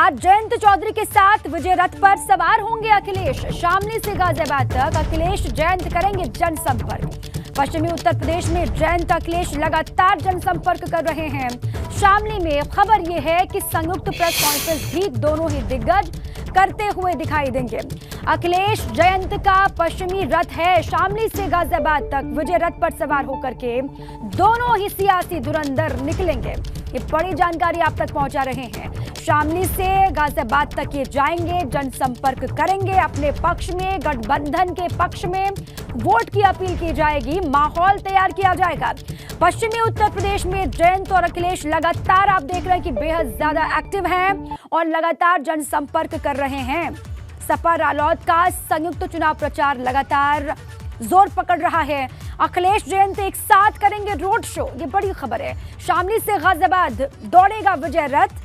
आज जयंत चौधरी के साथ विजय रथ पर सवार होंगे अखिलेश। शामली से गाजियाबाद तक अखिलेश जयंत करेंगे जनसंपर्क। पश्चिमी उत्तर प्रदेश में जयंत अखिलेश लगातार जनसंपर्क कर रहे हैं। शामली में खबर यह है कि संयुक्त प्रेस कॉन्फ्रेंस भी दोनों ही दिग्गज करते हुए दिखाई देंगे। अखिलेश जयंत का पश्चिमी रथ है। शामली से गाजियाबाद तक विजय रथ पर सवार होकर के दोनों ही सियासी धुरंधर निकलेंगे। ये बड़ी जानकारी आप तक पहुंचा रहे हैं। शामली से गाजियाबाद तक ये जाएंगे, जनसंपर्क करेंगे अपने पक्ष में, गठबंधन के पक्ष में वोट की अपील की जाएगी, माहौल तैयार किया जाएगा। पश्चिमी उत्तर प्रदेश में जयंत और अखिलेश लगातार आप देख रहे हैं कि बेहद ज्यादा एक्टिव हैं और लगातार जनसंपर्क कर रहे हैं। सपा रालोद का संयुक्त चुनाव प्रचार लगातार जोर पकड़ रहा है। अखिलेश जयंत एक साथ करेंगे रोड शो, ये बड़ी खबर है। शामली से गाजियाबाद दौड़ेगा विजय रथ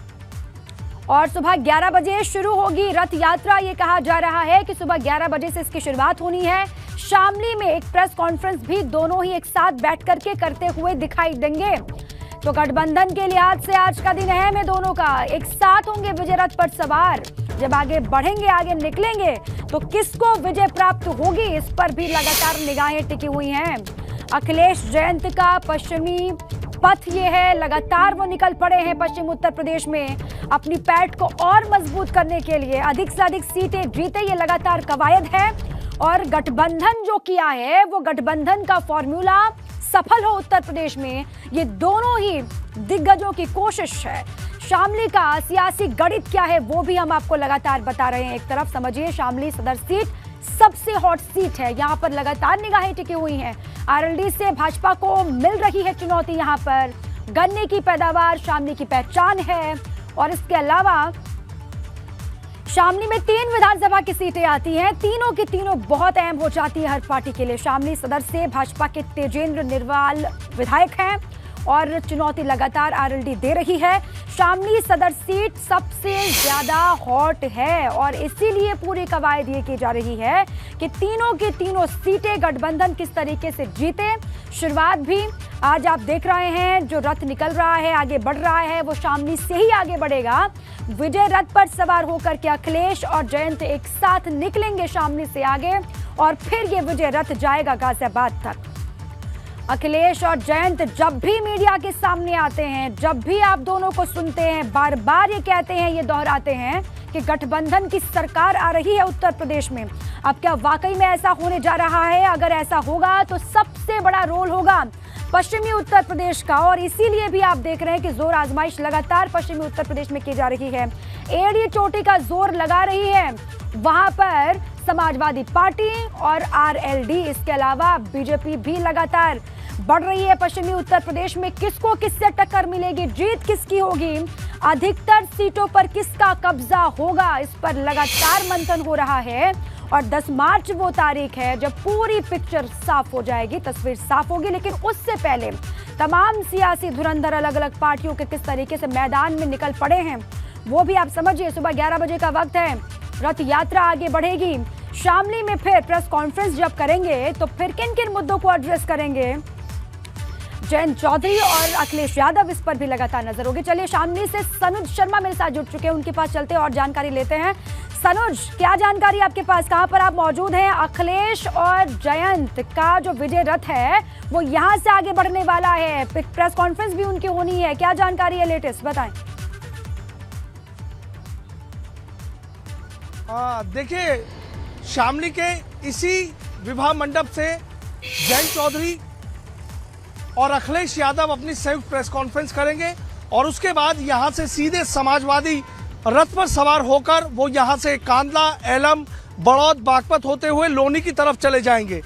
और सुबह 11 बजे शुरू होगी रथ यात्रा। ये कहा जा रहा है कि सुबह 11 बजे से इसकी शुरुआत होनी है। शामली में एक प्रेस कॉन्फ्रेंस भी दोनों ही एक साथ बैठ करके करते हुए दिखाई देंगे। तो गठबंधन के लिहाज से आज का दिन अहम है दोनों का। एक साथ होंगे विजय रथ पर सवार। जब आगे बढ़ेंगे, आगे निकलेंगे तो किसको विजय प्राप्त होगी, इस पर भी लगातार निगाहें टिकी हुई हैं। अखिलेश जयंत का पश्चिमी पथ ये है, लगातार वो निकल पड़े हैं पश्चिम उत्तर प्रदेश में अपनी पैठ को और मजबूत करने के लिए। अधिक से अधिक सीटें जीते, ये लगातार कवायद है और गठबंधन जो किया है वो गठबंधन का फॉर्मूला सफल हो उत्तर प्रदेश में, ये दोनों ही दिग्गजों की कोशिश है। शामली का सियासी गणित क्या है वो भी हम आपको लगातार बता रहे हैं। एक तरफ समझिए शामली सदर सीट सबसे हॉट सीट है, यहाँ पर लगातार निगाहें टिकी हुई हैं। आरएलडी से भाजपा को मिल रही है चुनौती। यहाँ पर गन्ने की पैदावार शामली की पहचान है और इसके अलावा शामली में 3 विधानसभा की सीटें आती हैं, तीनों की तीनों बहुत अहम हो जाती है हर पार्टी के लिए। शामली सदर से भाजपा के तेजेंद्र निर्वाल विधायक हैं और चुनौती लगातार आरएलडी दे रही है। शामली सदर सीट सबसे ज्यादा हॉट है और इसीलिए पूरी कवायद ये की जा रही है कि तीनों की तीनों सीटें गठबंधन किस तरीके से जीते। शुरुआत भी आज आप देख रहे हैं, जो रथ निकल रहा है, आगे बढ़ रहा है, वो शामली से ही आगे बढ़ेगा। विजय रथ पर सवार होकर के अखिलेश और जयंत एक साथ निकलेंगे शामली से आगे और फिर ये विजय रथ जाएगा गाजियाबाद तक। अखिलेश और जयंत जब भी मीडिया के सामने आते हैं, जब भी आप दोनों को सुनते हैं, बार बार ये कहते हैं, ये दोहराते हैं कि गठबंधन की सरकार आ रही है उत्तर प्रदेश में। अब क्या वाकई में ऐसा होने जा रहा है? अगर ऐसा होगा तो सबसे बड़ा रोल होगा पश्चिमी उत्तर प्रदेश का और इसीलिए भी आप देख रहे हैं कि जोर आजमाइश लगातार पश्चिमी उत्तर प्रदेश में की जा रही है। एड़ी चोटी का जोर लगा रही है वहां पर समाजवादी पार्टी और आरएलडी। इसके अलावा बीजेपी भी लगातार बढ़ रही है पश्चिमी उत्तर प्रदेश में। किसको किससे टक्कर मिलेगी, जीत किसकी होगी, अधिकतर सीटों पर किसका कब्जा होगा, इस पर लगातार मंथन हो रहा है। और 10 मार्च वो तारीख है जब पूरी पिक्चर साफ हो जाएगी, तस्वीर साफ होगी। लेकिन उससे पहले तमाम सियासी धुरंधर अलग अलग पार्टियों के किस तरीके से मैदान में निकल पड़े हैं वो भी आप समझिए। सुबह 11 बजे का वक्त है, रथ यात्रा आगे बढ़ेगी। शामली में फिर प्रेस कॉन्फ्रेंस जब करेंगे तो फिर किन किन मुद्दों को एड्रेस करेंगे जयंत चौधरी और अखिलेश यादव, इस पर भी लगातार नजर होगी। चलिए शामली से सनुज शर्मा मेरे साथ जुड़ चुके हैं, उनके पास चलते हैं और जानकारी लेते हैं। सनुज, क्या जानकारी आपके पास, कहां पर आप मौजूद हैं? अखिलेश और जयंत का जो विजय रथ है वो यहां से आगे बढ़ने वाला है, प्रेस कॉन्फ्रेंस भी उनकी होनी है, क्या जानकारी है लेटेस्ट, बताएं। देखिए, शामली के इसी विवाह मंडप से जयंत चौधरी और अखिलेश यादव अपनी संयुक्त प्रेस कॉन्फ्रेंस करेंगे और उसके बाद यहां से सीधे समाजवादी रथ पर सवार होकर वो यहां से कांदला, एलम, बड़ौद, बागपत होते हुए लोनी की तरफ चले जाएंगे।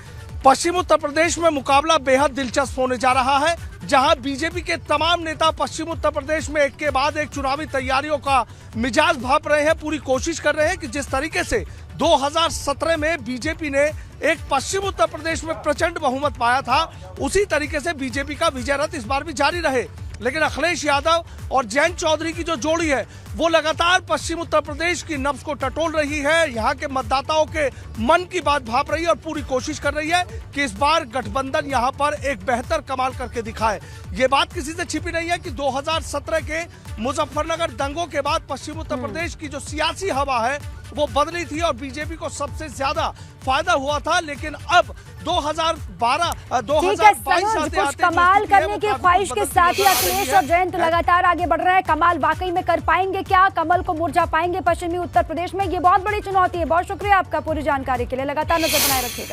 पश्चिम उत्तर प्रदेश में मुकाबला बेहद दिलचस्प होने जा रहा है, जहां बीजेपी के तमाम नेता पश्चिम उत्तर प्रदेश में एक के बाद एक चुनावी तैयारियों का मिजाज भाप रहे हैं, पूरी कोशिश कर रहे हैं कि जिस तरीके से 2017 में बीजेपी ने एक पश्चिम उत्तर प्रदेश में प्रचंड बहुमत पाया था, उसी तरीके से बीजेपी का विजय रथ इस बार भी जारी रहे। लेकिन अखिलेश यादव और जयंत चौधरी की जो जोड़ी है वो लगातार पश्चिम उत्तर प्रदेश की नब्ज को टटोल रही है, यहाँ के मतदाताओं के मन की बात भाप रही है और पूरी कोशिश कर रही है कि इस बार गठबंधन यहाँ पर एक बेहतर कमाल करके दिखाए। ये बात किसी से छिपी नहीं है कि 2017 के मुजफ्फरनगर दंगों के बाद पश्चिम उत्तर प्रदेश की जो सियासी हवा है वो बदली थी और बीजेपी को सबसे ज्यादा फायदा हुआ था। लेकिन अब 2022 कुछ कमाल करने की ख्वाहिश के साथ ही अखिलेश और जयंत लगातार आगे बढ़ रहे हैं। कमाल वाकई में कर पाएंगे क्या? कमल को मुरझा पाएंगे पश्चिमी उत्तर प्रदेश में? ये बहुत बड़ी चुनौती है। बहुत शुक्रिया आपका पूरी जानकारी के लिए। लगातार नजर बनाए रखिएगा।